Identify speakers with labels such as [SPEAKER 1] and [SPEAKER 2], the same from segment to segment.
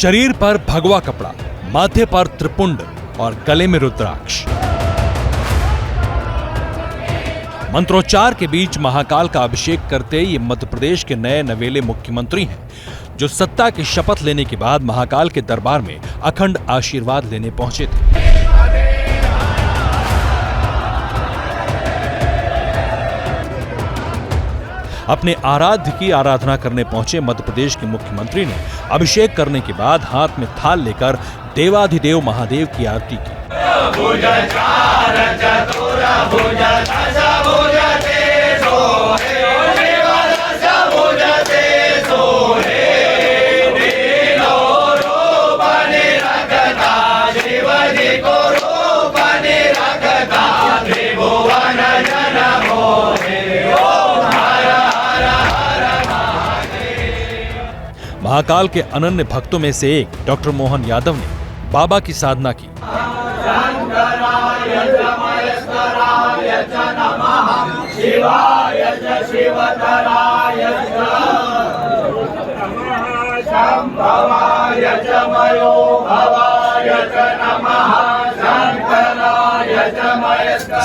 [SPEAKER 1] शरीर पर भगवा कपड़ा, माथे पर त्रिपुंड और गले में रुद्राक्ष। मंत्रोच्चार के बीच महाकाल का अभिषेक करते ये मध्य प्रदेश के नए नवेले मुख्यमंत्री हैं, जो सत्ता की शपथ लेने के बाद महाकाल के दरबार में अखंड आशीर्वाद लेने पहुंचे थे। अपने आराध्य की आराधना करने पहुंचे मध्य प्रदेश के मुख्यमंत्री ने अभिषेक करने के बाद हाथ में थाल लेकर देवाधिदेव महादेव की आरती की। महाकाल के अनन्य भक्तों में से एक डॉक्टर मोहन यादव ने बाबा की साधना की।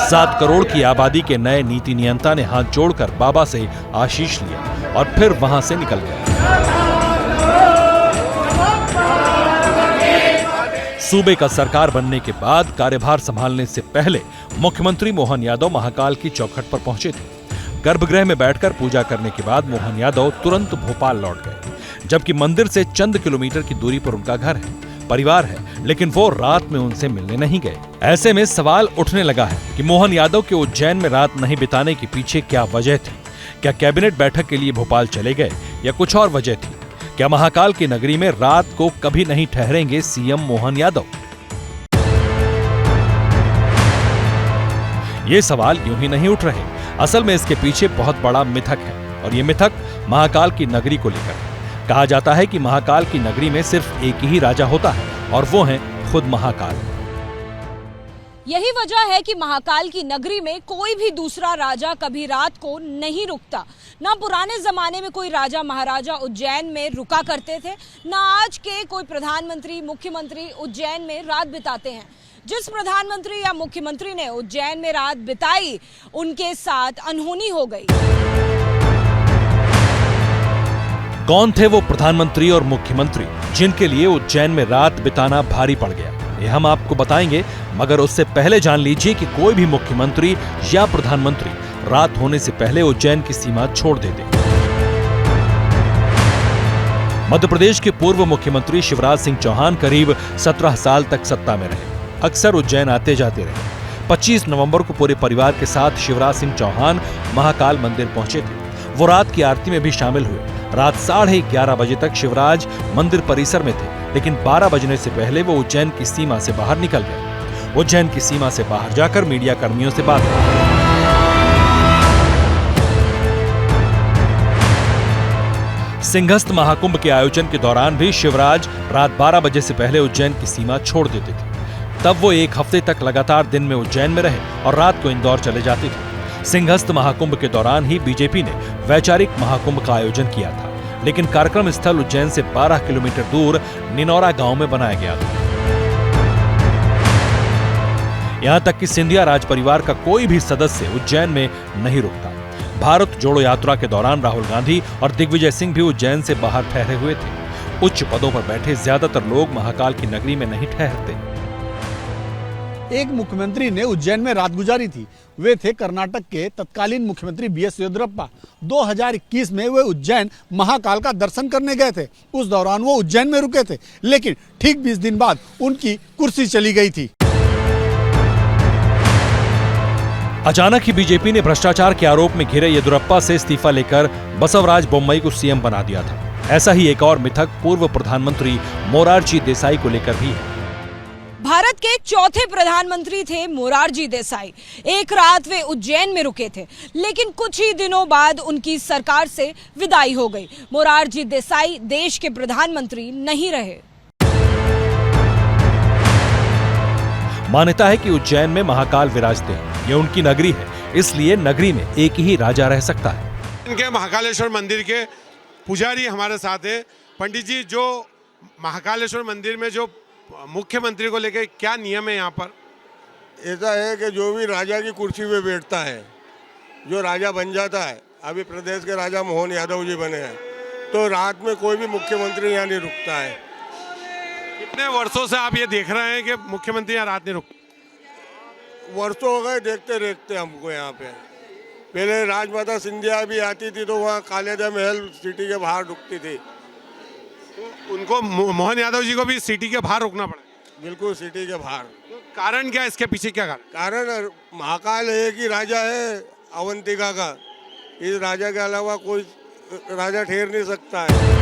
[SPEAKER 1] सात करोड़ की आबादी के नए नीति नियंता ने हाथ जोड़कर बाबा से आशीष लिया और फिर वहां से निकल गए। सूबे का सरकार बनने के बाद कार्यभार संभालने से पहले मुख्यमंत्री मोहन यादव महाकाल की चौखट पर पहुंचे थे। गर्भगृह में बैठकर पूजा करने के बाद मोहन यादव तुरंत भोपाल लौट गए, जबकि मंदिर से चंद किलोमीटर की दूरी पर उनका घर है, परिवार है, लेकिन वो रात में उनसे मिलने नहीं गए। ऐसे में सवाल उठने लगा है कि मोहन यादव के उज्जैन में रात नहीं बिताने के पीछे क्या वजह थी। क्या कैबिनेट बैठक के लिए भोपाल चले गए या कुछ और वजह थी? क्या महाकाल की नगरी में रात को कभी नहीं ठहरेंगे सीएम मोहन यादव? ये सवाल यूं ही नहीं उठ रहे। असल में इसके पीछे बहुत बड़ा मिथक है और ये मिथक महाकाल की नगरी को लेकर है। कहा जाता है कि महाकाल की नगरी में सिर्फ एक ही राजा होता है और वो है खुद महाकाल।
[SPEAKER 2] यही वजह है कि महाकाल की नगरी में कोई भी दूसरा राजा कभी रात को नहीं रुकता। ना पुराने जमाने में कोई राजा महाराजा उज्जैन में रुका करते थे, ना आज के कोई प्रधानमंत्री मुख्यमंत्री उज्जैन में रात बिताते हैं। जिस प्रधानमंत्री या मुख्यमंत्री ने उज्जैन में रात बिताई, उनके साथ अनहोनी हो गई।
[SPEAKER 1] कौन थे वो प्रधानमंत्री और मुख्यमंत्री जिनके लिए उज्जैन में रात बिताना भारी पड़ गया? ये हम आपको बताएंगे, मगर उससे पहले जान लीजिए कि कोई भी मुख्यमंत्री या प्रधानमंत्री रात होने से पहले उज्जैन की सीमा छोड़ देते। मध्य प्रदेश के पूर्व मुख्यमंत्री शिवराज सिंह चौहान करीब 17 साल तक सत्ता में रहे। अक्सर उज्जैन आते जाते रहे। 25 नवंबर को पूरे परिवार के साथ शिवराज सिंह चौहान महाकाल मंदिर पहुंचे थे। वो रात की आरती में भी शामिल हुए। रात 11:30 बजे तक शिवराज मंदिर परिसर में थे, लेकिन 12 बजने से पहले वो उज्जैन की सीमा से बाहर निकल गए। उज्जैन की सीमा से बाहर जाकर मीडिया कर्मियों से बात की। सिंहस्थ महाकुंभ के आयोजन के दौरान भी शिवराज रात 12 बजे से पहले उज्जैन की सीमा छोड़ देते थे। तब वो एक हफ्ते तक लगातार दिन में उज्जैन में रहे और रात को इंदौर चले जाते थे। सिंहस्थ महाकुंभ के दौरान ही बीजेपी ने वैचारिक महाकुंभ का आयोजन किया था, लेकिन कार्यक्रम स्थल उज्जैन से 12 किलोमीटर दूर निनौरा गांव में बनाया गया था। यहां तक कि सिंधिया राज परिवार का कोई भी सदस्य उज्जैन में नहीं रुकता। भारत जोड़ो यात्रा के दौरान राहुल गांधी और दिग्विजय सिंह भी उज्जैन से बाहर ठहरे हुए थे। उच्च पदों पर बैठे ज्यादातर लोग महाकाल की नगरी में नहीं ठहरते।
[SPEAKER 3] एक मुख्यमंत्री ने उज्जैन में रात गुजारी थी। वे थे कर्नाटक के तत्कालीन मुख्यमंत्री बीएस येदियुरप्पा। 2021 में वे उज्जैन महाकाल का दर्शन करने गए थे। उस दौरान वो उज्जैन में रुके थे, लेकिन ठीक 20 दिन बाद उनकी कुर्सी चली गई थी।
[SPEAKER 1] अचानक ही बीजेपी ने भ्रष्टाचार के आरोप में घिरे येदियुरप्पा से इस्तीफा लेकर बसवराज बोम्मई को सीएम बना दिया था। ऐसा ही एक और मिथक पूर्व प्रधानमंत्री मोरारजी देसाई को लेकर भी है।
[SPEAKER 2] भारत के चौथे प्रधानमंत्री थे मोरारजी देसाई। एक रात वे उज्जैन में रुके थे, लेकिन कुछ ही दिनों बाद उनकी सरकार से विदाई हो गई। मोरारजी देसाई देश के प्रधानमंत्री नहीं रहे।
[SPEAKER 1] मान्यता है कि उज्जैन में महाकाल विराजते हैं। ये उनकी नगरी है, इसलिए नगरी में एक ही राजा रह सकता है।
[SPEAKER 4] इनके महाकालेश्वर मंदिर के पुजारी हमारे साथ है। पंडित जी, जो महाकालेश्वर मंदिर में जो मुख्यमंत्री को लेकर क्या नियम है यहाँ पर?
[SPEAKER 5] ऐसा है कि जो भी राजा की कुर्सी पे बैठता है, जो राजा बन जाता है, अभी प्रदेश के राजा मोहन यादव जी बने हैं, तो रात में कोई भी मुख्यमंत्री यहाँ नहीं रुकता है।
[SPEAKER 4] कितने वर्षों से आप ये देख रहे हैं कि मुख्यमंत्री यहाँ रात नहीं रुकते?
[SPEAKER 5] वर्षों हो गए देखते देखते हमको यहाँ पे। पहले राजमाता सिंधिया भी आती थी तो वहाँ कालिदा महल सिटी के बाहर रुकती थी।
[SPEAKER 4] तो उनको मोहन यादव जी को भी सिटी के बाहर रुकना पड़ा?
[SPEAKER 5] बिल्कुल सिटी के बाहर।
[SPEAKER 4] तो कारण क्या है, इसके पीछे क्या
[SPEAKER 5] कारण महाकाल एक ही राजा है अवंतिका का, इस राजा के अलावा कोई राजा ठहर नहीं सकता है।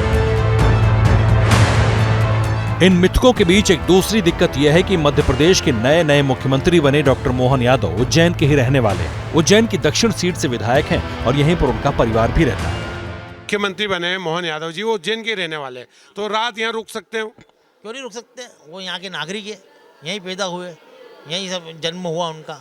[SPEAKER 1] इन मिथकों के बीच एक दूसरी दिक्कत यह है कि मध्य प्रदेश के नए नए मुख्यमंत्री बने डॉक्टर मोहन यादव उज्जैन के ही रहने वाले हैं। उज्जैन की दक्षिण सीट से विधायक हैं और यहीं पर उनका परिवार भी रहता है।
[SPEAKER 4] मुख्यमंत्री बने मोहन यादव जी, वो उज्जैन के रहने वाले हैं, तो रात यहाँ रुक सकते हो?
[SPEAKER 6] क्यों नहीं रुक सकते? वो यहाँ के नागरिक है, यहीं पैदा हुए, यहीं सब जन्म हुआ उनका,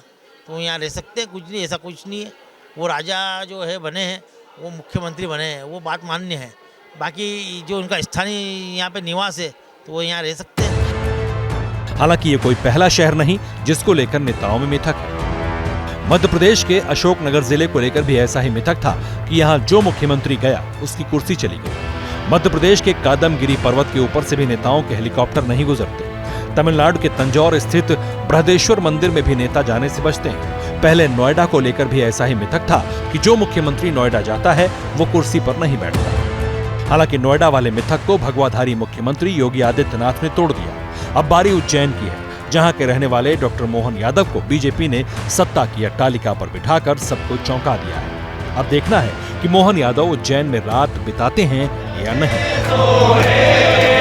[SPEAKER 6] तो वो यहाँ रह सकते हैं। कुछ नहीं, ऐसा कुछ नहीं है। वो राजा जो है बने हैं, वो मुख्यमंत्री बने हैं, वो बात मान्य है। बाकी जो उनका स्थानीय यहाँ पे निवास है तो वो यहाँ रह सकते हैं।
[SPEAKER 1] हालांकि ये कोई पहला शहर नहीं जिसको लेकर नेताओं में मिथक है। मध्य प्रदेश के अशोकनगर जिले को लेकर भी ऐसा ही मिथक था कि यहाँ जो मुख्यमंत्री गया उसकी कुर्सी चली गई। मध्य प्रदेश के कादमगिरी पर्वत के ऊपर से भी नेताओं के हेलीकॉप्टर नहीं गुजरते। तमिलनाडु के तंजौर स्थित बृहदेश्वर मंदिर में भी नेता जाने से बचते हैं। पहले नोएडा को लेकर भी ऐसा ही मिथक था कि जो मुख्यमंत्री नोएडा जाता है वो कुर्सी पर नहीं बैठता। हालांकि नोएडा वाले मिथक को भगवाधारी मुख्यमंत्री योगी आदित्यनाथ ने तोड़ दिया। अब बारी उज्जैन की है, जहां के रहने वाले डॉक्टर मोहन यादव को बीजेपी ने सत्ता की अट्टालिका पर बिठाकर सबको चौंका दिया है। अब देखना है कि मोहन यादव उज्जैन में रात बिताते हैं या नहीं।